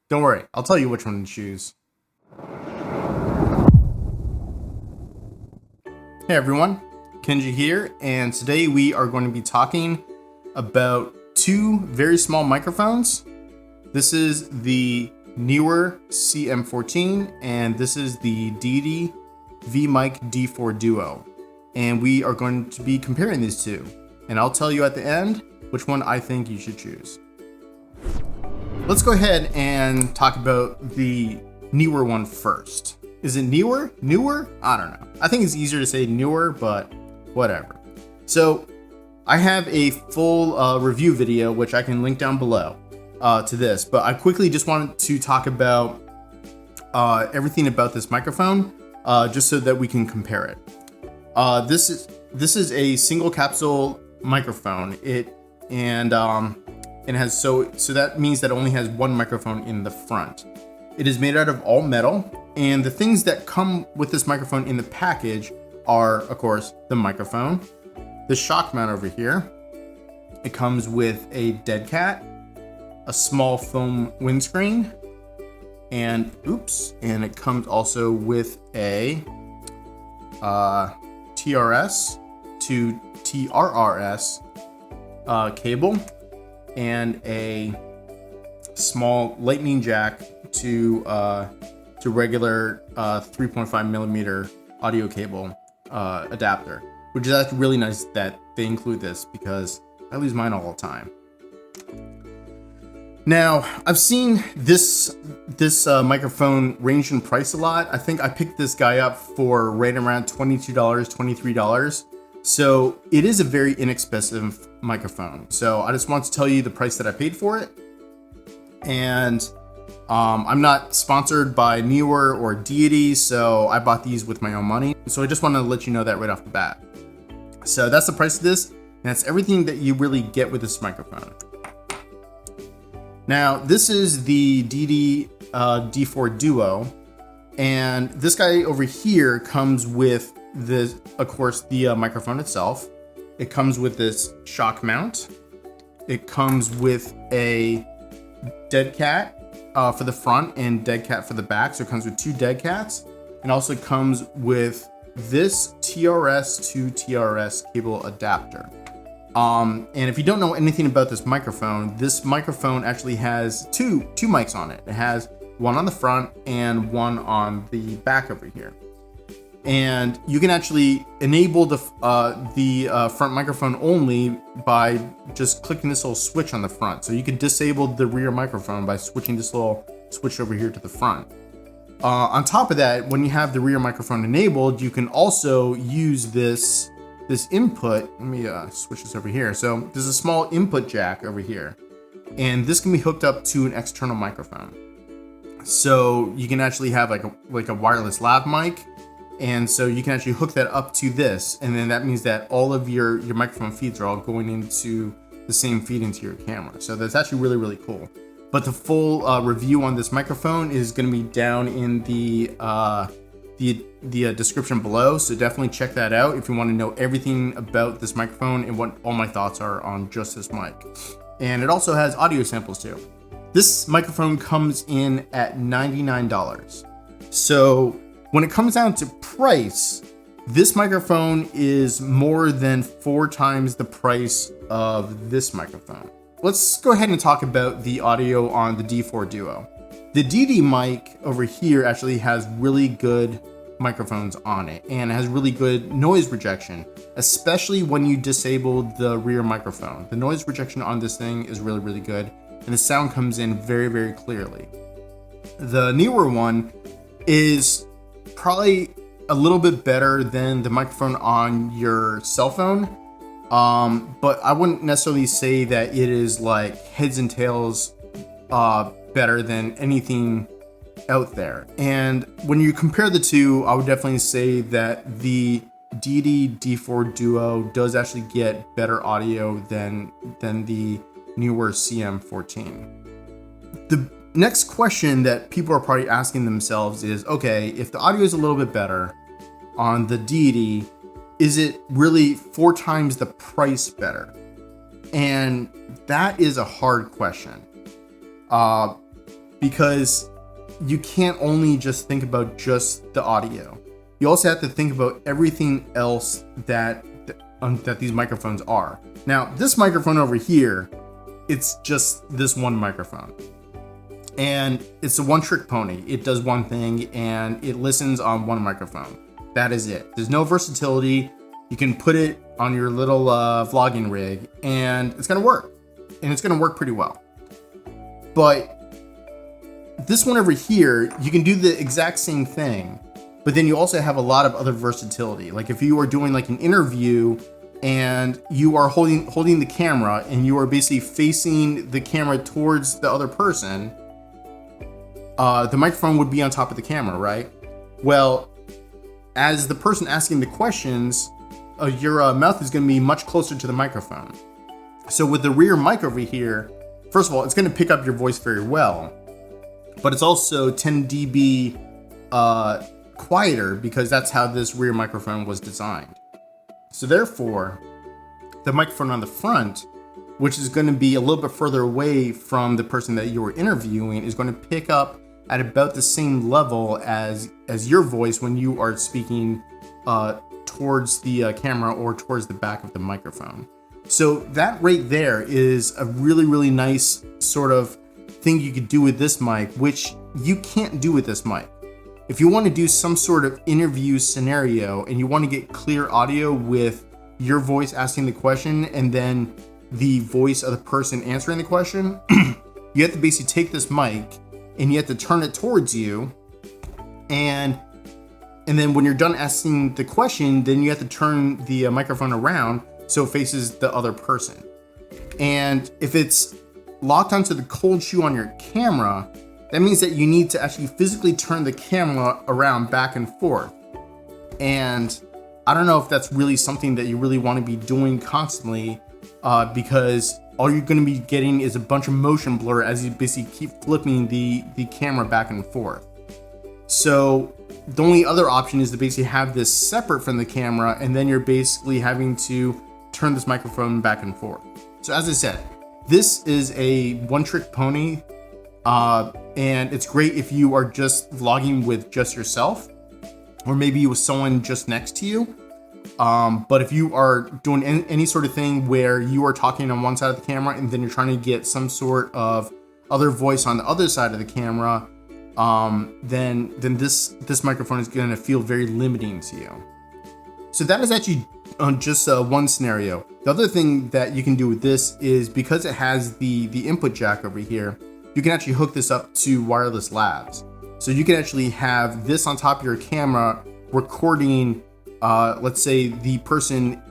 Don't worry, I'll tell you which one to choose. Hey everyone, Kenji here, and today we are going to be talking about two very small microphones. This is the Neewer CM14 and this is the Deity V-Mic D4 Duo. And we are going to be comparing these two. And I'll tell you at the end which one I think you should choose. Let's go ahead and talk about the Neewer one first. Is it Neewer? Newer? I don't know. I think it's easier to say Newer, but whatever. So I have a full review video, which I can link down below to this, but I quickly just wanted to talk about everything about this microphone, just so that we can compare it. This is a single capsule microphone. It has so that means that it only has one microphone in the front. It is made out of all metal, and the things that come with this microphone in the package are, of course, the microphone, the shock mount over here. It comes with a dead cat, a small foam windscreen, and it comes also with a TRRS to TRRS cable, and a small lightning jack to regular 3.5 millimeter audio cable adapter, which is actually really nice that they include this because I lose mine all the time. Now, I've seen this microphone range in price a lot. I think I picked this guy up for right around $22, $23. So it is a very inexpensive microphone. So I just want to tell you the price that I paid for it. And I'm not sponsored by Neewer or Deity, so I bought these with my own money. So I just want to let you know that right off the bat. So that's the price of this, and that's everything that you really get with this microphone. Now, this is the Deity D4 Duo, and this guy over here comes with this, of course, the microphone itself. It comes with this shock mount. It comes with a dead cat for the front and dead cat for the back. So it comes with two dead cats, and also comes with this TRRS to TRRS cable adapter. And if you don't know anything about this microphone actually has two mics on it. It has one on the front and one on the back over here. And you can actually enable the front microphone only by just clicking this little switch on the front. So you can disable the rear microphone by switching this little switch over here to the front. On top of that, when you have the rear microphone enabled, you can also use this input. Let me switch this over here. So there's a small input jack over here, and this can be hooked up to an external microphone. So you can actually have like a wireless lav mic. And so you can actually hook that up to this, and then that means that all of your microphone feeds are all going into the same feed into your camera. So that's actually really, really cool. But the full review on this microphone is going to be down in the description below. So definitely check that out if you want to know everything about this microphone and what all my thoughts are on just this mic. And it also has audio samples too. This microphone comes in at $99. So when it comes down to price, this microphone is more than 4 times the price of this microphone. Let's go ahead and talk about the audio on the D4 Duo. The Deity mic over here actually has really good microphones on it, and it has really good noise rejection, especially when you disable the rear microphone. The noise rejection on this thing is really, really good, and the sound comes in very, very clearly. The Neewer one is probably a little bit better than the microphone on your cell phone, but I wouldn't necessarily say that it is like heads and tails better than anything out there. And when you compare the two, I would definitely say that the Deity D4 Duo does actually get better audio than the Neewer CM14. The next question that people are probably asking themselves is, okay, if the audio is a little bit better on the Deity, is it really 4 times the price better? And that is a hard question. because you can't only just think about just the audio. You also have to think about everything else that these microphones are. Now, this microphone over here, it's just this one microphone. And it's a one-trick pony. It does one thing and it listens on one microphone. That is it. There's no versatility. You can put it on your little vlogging rig and it's gonna work. And it's gonna work pretty well. But this one over here, you can do the exact same thing, but then you also have a lot of other versatility. Like if you are doing like an interview and you are holding the camera and you are basically facing the camera towards the other person, the microphone would be on top of the camera, right? Well, as the person asking the questions, your mouth is going to be much closer to the microphone. So with the rear mic over here, first of all, it's going to pick up your voice very well, but it's also 10 dB quieter because that's how this rear microphone was designed. So therefore, the microphone on the front, which is going to be a little bit further away from the person that you were interviewing, is going to pick up at about the same level as your voice when you are speaking towards the camera or towards the back of the microphone. So that right there is a really, really nice sort of thing you could do with this mic, which you can't do with this mic. If you want to do some sort of interview scenario and you want to get clear audio with your voice asking the question and then the voice of the person answering the question, you have to basically take this mic and you have to turn it towards you, and then when you're done asking the question, then you have to turn the microphone around so it faces the other person. And if it's locked onto the cold shoe on your camera, that means that you need to actually physically turn the camera around back and forth. And I don't know if that's really something that you really want to be doing constantly, because all you're going to be getting is a bunch of motion blur as you basically keep flipping the camera back and forth. So the only other option is to basically have this separate from the camera, and then you're basically having to turn this microphone back and forth. So as I said, this is a one-trick pony, and it's great if you are just vlogging with just yourself, or maybe with someone just next to you. But if you are doing any sort of thing where you are talking on one side of the camera and then you're trying to get some sort of other voice on the other side of the camera, then this microphone is going to feel very limiting to you. So that is actually just one scenario. The other thing that you can do with this is, because it has the input jack over here, you can actually hook this up to wireless lavs. So you can actually have this on top of your camera recording, let's say, the person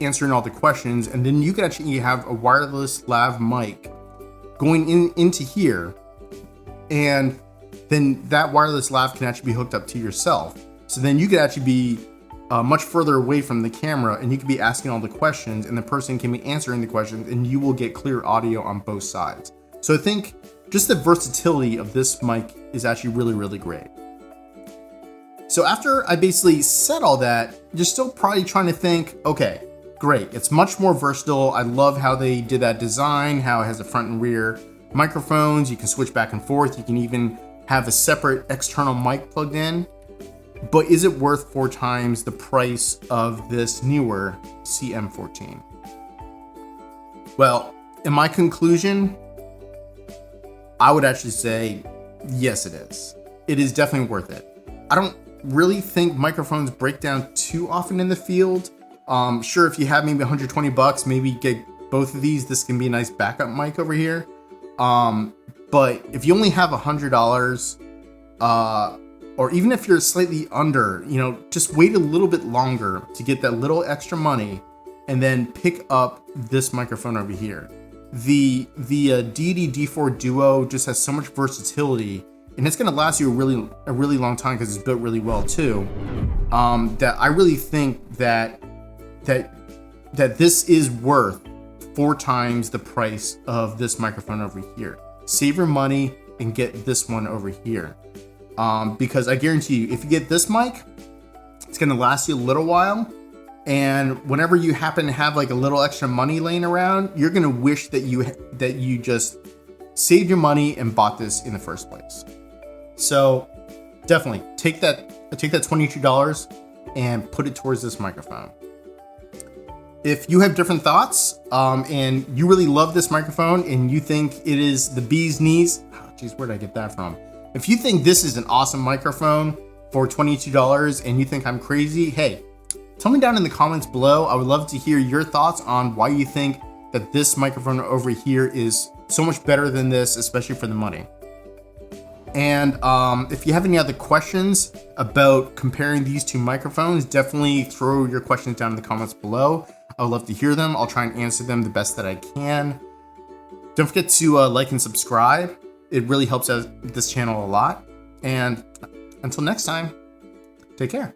answering all the questions, and then you can actually have a wireless lav mic going into here, and then that wireless lav can actually be hooked up to yourself. So then you could actually be much further away from the camera, and you could be asking all the questions, and the person can be answering the questions, and you will get clear audio on both sides. So I think just the versatility of this mic is actually really, really great. So after I basically said all that, you're still probably trying to think, okay, great, it's much more versatile. I love how they did that design, how it has the front and rear microphones. You can switch back and forth. You can even have a separate external mic plugged in. But is it worth 4 times the price of this Neewer CM14? Well, in my conclusion, I would actually say, yes, it is. It is definitely worth it. I don't really think microphones break down too often in the field. Sure, if you have maybe $120, maybe get both of these. This can be a nice backup mic over here. But if you only have $100, or even if you're slightly under, just wait a little bit longer to get that little extra money, and then pick up this microphone over here. The Deity D4 Duo just has so much versatility, and it's going to last you a really long time because it's built really well too. That I really think that this is worth 4 times the price of this microphone over here. Save your money and get this one over here. Because I guarantee you, if you get this mic, it's going to last you a little while. And whenever you happen to have like a little extra money laying around, you're going to wish that you just saved your money and bought this in the first place. So definitely take that $22 and put it towards this microphone. If you have different thoughts and you really love this microphone and you think it is the bee's knees, where did I get that from? If you think this is an awesome microphone for $22 and you think I'm crazy, hey, tell me down in the comments below. I would love to hear your thoughts on why you think that this microphone over here is so much better than this, especially for the money. And if you have any other questions about comparing these two microphones, definitely throw your questions down in the comments below. I would love to hear them. I'll try and answer them the best that I can. Don't forget to like and subscribe. It really helps out this channel a lot. And until next time, take care.